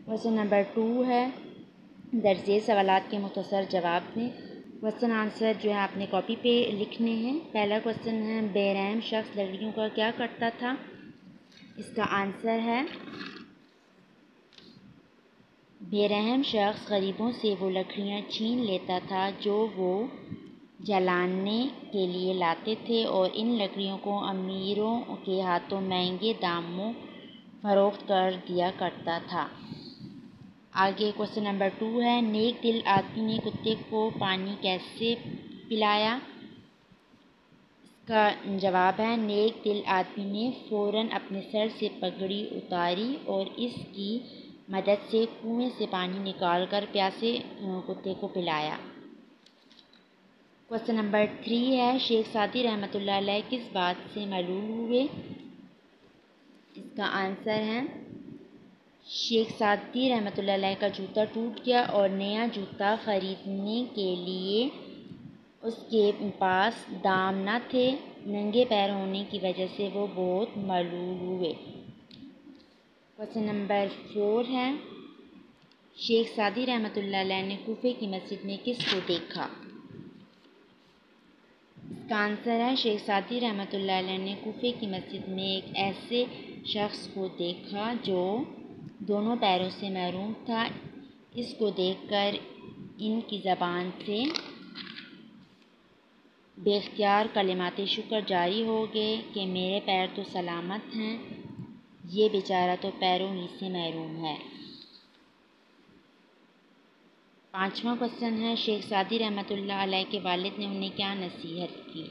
Question number 2 है, दर्जे सवालात के मुख्तसर जवाब दें। क्वेश्चन आंसर जो है आपने कॉपी पे लिखने हैं। पहला क्वेश्चन है, बेरहम शख्स लकड़ियों का क्या करता था? इसका आंसर है, बेरहम शख्स गरीबों से वो लकड़ियाँ छीन लेता था जो वो जलाने के लिए लाते थे और इन लकड़ियों को अमीरों के हाथों महंगे दामों फरोख्त कर दिया करता था। आगे क्वेश्चन नंबर 2 है, नेक दिल आदमी ने कुत्ते को पानी कैसे पिलाया? इसका जवाब है, नेक दिल आदमी ने फ़ौरन अपने सर से पगड़ी उतारी और इसकी मदद से कुएं से पानी निकालकर प्यासे कुत्ते को पिलाया। क्वेश्चन नंबर 3 है, शेख सादी रहमतुल्लाह अलैह किस बात से मलूल हुए? इसका आंसर है, शेख सादी रहमतुल्लाह अलैह का जूता टूट गया और नया जूता ख़रीदने के लिए उसके पास दाम न थे। नंगे पैर होने की वजह से वो बहुत मलूल हुए। क्वेश्चन नंबर 4 है, शेख सादी रहमतुल्लाह अलैह ने कूफे की मस्जिद में किसको देखा? इसका आंसर है, शेख सादी रहमतुल्लाह अलैह ने कूफे की मस्जिद में एक ऐसे शख्स को देखा जो दोनों पैरों से महरूम था। इसको देखकर इनकी ज़बान से बेख्तियार कलिमात शुक्र जारी हो गए कि मेरे पैर तो सलामत हैं, ये बेचारा तो पैरों ही से महरूम है। 5वां क्वेश्चन है, शेख सादी रहमतुल्लाह अलैह के वालिद ने उन्हें क्या नसीहत की?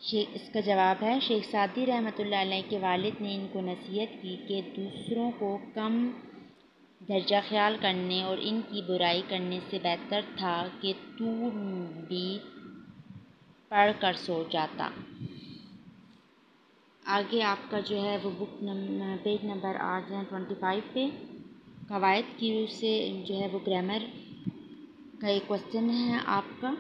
इसका जवाब है, शेख सादी रहमतुल्लाह अलैह के वालिद ने इनको नसीहत की कि दूसरों को कम दर्जा ख्याल करने और इनकी बुराई करने से बेहतर था कि तू भी पढ़ कर सो जाता। आगे आपका जो है वो पेज नंबर 25 पे कवायद की रूप से जो है वो ग्रामर का एक क्वेश्चन है आपका।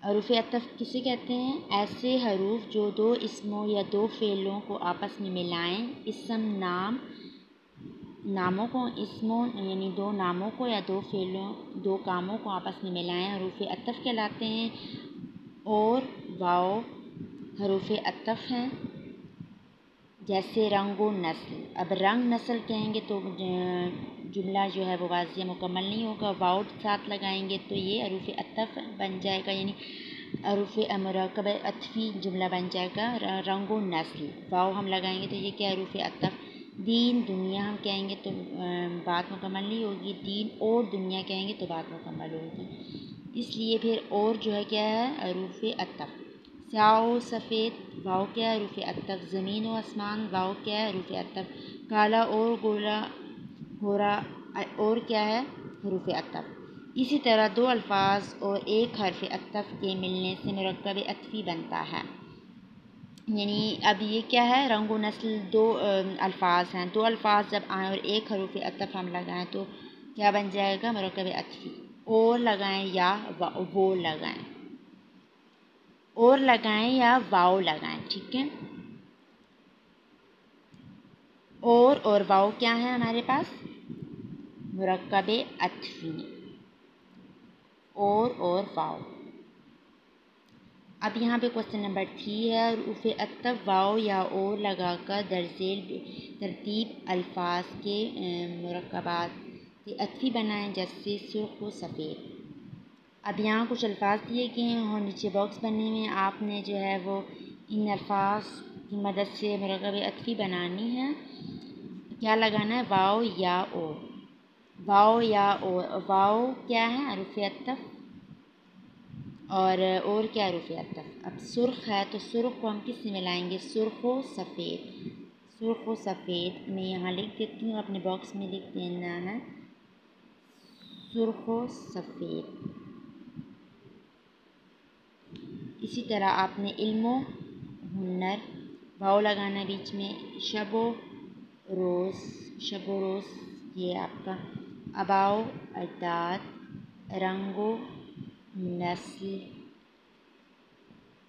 हरूफ अतफ़ किसे कहते हैं? ऐसे हरूफ जो दो इसमों या दो फ़ेलों को आपस में मिलाएं। इसम नामों को, इसमों यानी दो नामों को या दो फ़ेलों दो कामों को आपस में मिलाएं हरूफ अतफ़ कहलाते हैं। और वाव हरूफ अतफ़ हैं, जैसे रंगो नस्ल। अब रंग नस्ल कहेंगे तो जुमला जो है वो वाज़िह मुकम्मल नहीं होगा। वाव साथ लगाएंगे तो ये हरूफ अतफ़ बन जाएगा, यानी हरूफ मुरक्कब अतफ़ी जुमला बन जाएगा। रंगो नस्ल वाव हम लगाएंगे तो ये क्या हरूफ अतफ़। दीन दुनिया हम कहेंगे तो बात मुकम्मल नहीं होगी। दीन और दुनिया कहेंगे तो बात मुकम्मल होगी। इसलिए फिर और जो है क्या है, हरूफ अतफ़। स्याह सफ़ेद वाव क्या है, हरूफ अतफ़। ज़मीन व आसमान वाव क्या है, हरूफ अतफ़। काला और गोरा और क्या है, हरूफ अतफ़। इसी तरह दो अल्फाज और एक हर्फ अतफ़ के मिलने से मुरक्कब अतफ़ी बनता है। यानी अब ये क्या है, रंगो नस्ल दो अल्फाज हैं। दो अल्फाज जब आएँ और एक हरूफ अतफ़ हम लगाएं तो क्या बन जाएगा, मुरक्कब अतफ़ी। और लगाएं या वो लगाएं, और लगाएं या वाव लगाएं, ठीक है। और वाव क्या है हमारे पास, मुरक्कब अतफ़ी। और वाव। अब यहाँ पे क्वेश्चन नंबर 3 है, हरूफ अतफ़ वाव या और लगाकर दरज़ेल तरतीब अल्फाज के मुरक्कबात अतफ़ी बनाएं, जैसे सुर्ख़ व सफ़ेद। अब यहाँ कुछ अल्फाज दिए गए हैं और नीचे बॉक्स बने हुए हैं। आपने जो है वो इन अल्फाज की मदद से मुरक्कब अतफ़ी बनानी है। क्या लगाना है, वाव या और। वाव या वाव क्या है, हरूफ अतफ़, और क्या हरूफ अतफ़। अब सुर्ख़ है तो सुर्ख़ को हम किस से मिलाएंगे, सुर्ख़ व सफ़ेद। सुर्ख़ व सफ़ेद मैं यहाँ लिख देती हूँ, अपने बॉक्स में लिख देना है, सुर्ख़ व सफ़ेद। इसी तरह आपने इल्मो हुनर वाव लगाना बीच में। शबो रोज़ ये आपका। अबाओ अजदाद, रंगो नस्ल,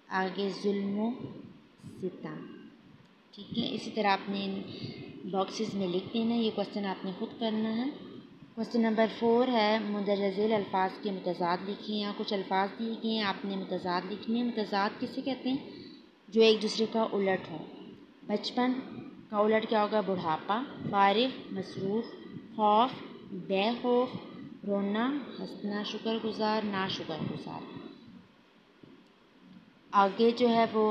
आगे जुल्मो सितम। ठीक है, इसी तरह आपने बॉक्सेस में लिख देना। ये क्वेश्चन आपने ख़ुद करना है। क्वेश्चन नंबर 4 है, मुंदरजिल अल्फाज के मुतज़ाद लिखें। यहाँ कुछ अल्फाज दिए गए हैं, आपने मुतज़ाद लिखने। मुतज़ाद किसे कहते हैं? जो एक दूसरे का उलट हो। बचपन का उलट क्या होगा? बुढ़ापा। फारिग, मसरूफ़। खौफ, बेखौफ। रोना, हंसना। शुक्रगुज़ार, नाशुक्रगुज़ार। आगे जो है वो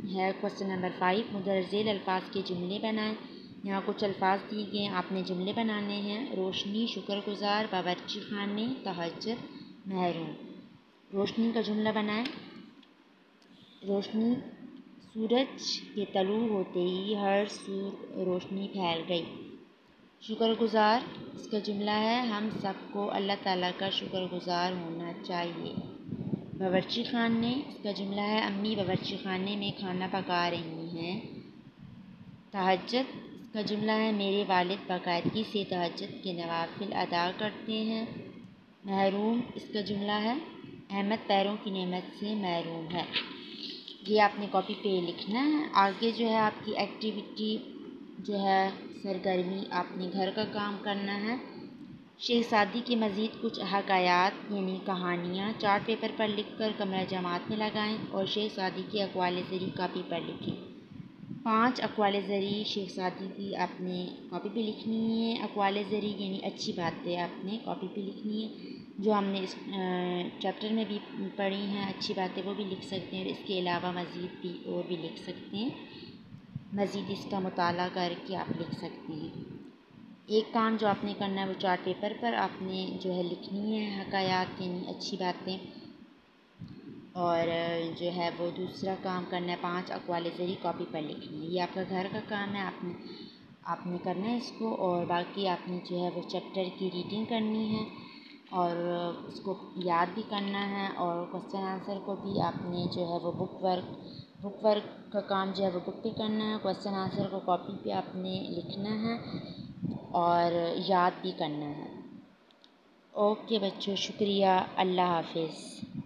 है क्वेश्चन नंबर 5, मुंदरजिल अल्फाज के जुमले बनाएं। यहाँ कुछ अल्फाज दिए गए हैं, आपने जुमले बनाने हैं। रोशनी, शुक्रगुज़ार। बावर्ची खाने, तहज्जुद, महरूम। रोशनी का जुमला बनाएं। रोशनी, सूरज के तलू होते ही हर सूर रोशनी फैल गई। शुक्रगुज़ार, इसका जुमला है, हम सबको अल्लाह ताला का शुक्रगुज़ार होना चाहिए। बावर्ची खाने, इसका जुमला है, अम्मी बावर्ची खाने में खाना पका रही हैं। तहज्जुद, इसका जुमला है, मेरे वालिद बाकायदगी से तहज्जुद के नवाफिल अदा करते हैं। महरूम, इसका जुमला है, अहमद पैरों की नेमत से महरूम है। ये आपने कॉपी पे लिखना है। आगे जो है आपकी एक्टिविटी जो है सरगर्मी, आपने घर का काम करना है। शहज़ादी के मज़ीद कुछ हकायात यानी कहानियाँ चार्ट पेपर पर लिखकर कमरा जमात में लगाएं और शहज़ादी के अक़वाल ज़री कॉपी पर लिखें। 5 अक़वाल ज़री शहज़ादी की आपने कॉपी पे लिखनी है। अक़वाल ज़री यानी अच्छी बातें आपने कॉपी पे लिखनी है, जो हमने इस चैप्टर में भी पढ़ी हैं। अच्छी बातें वो भी लिख सकते हैं और इसके अलावा मज़ीद भी और भी लिख सकते हैं। मज़ीद इसका मुताला करके आप लिख सकते हैं। एक काम जो आपने करना है वो चार्ट पेपर पर आपने जो है लिखनी है हकायात यानी अच्छी बातें, और जो है वो दूसरा काम करना है 5 अक़वाल ज़री कॉपी पर लिखनी है। ये आपका घर का काम है, आपने करना है इसको। और बाकी आपने जो है वो चैप्टर की रीडिंग करनी है और उसको याद भी करना है, और क्वेश्चन आंसर को भी आपने जो है वो बुक वर्क का काम जो है वो बुक पे करना है। क्वेश्चन आंसर को कॉपी पे आपने लिखना है और याद भी करना है। ओके बच्चों, शुक्रिया। अल्लाह हाफ़िज़।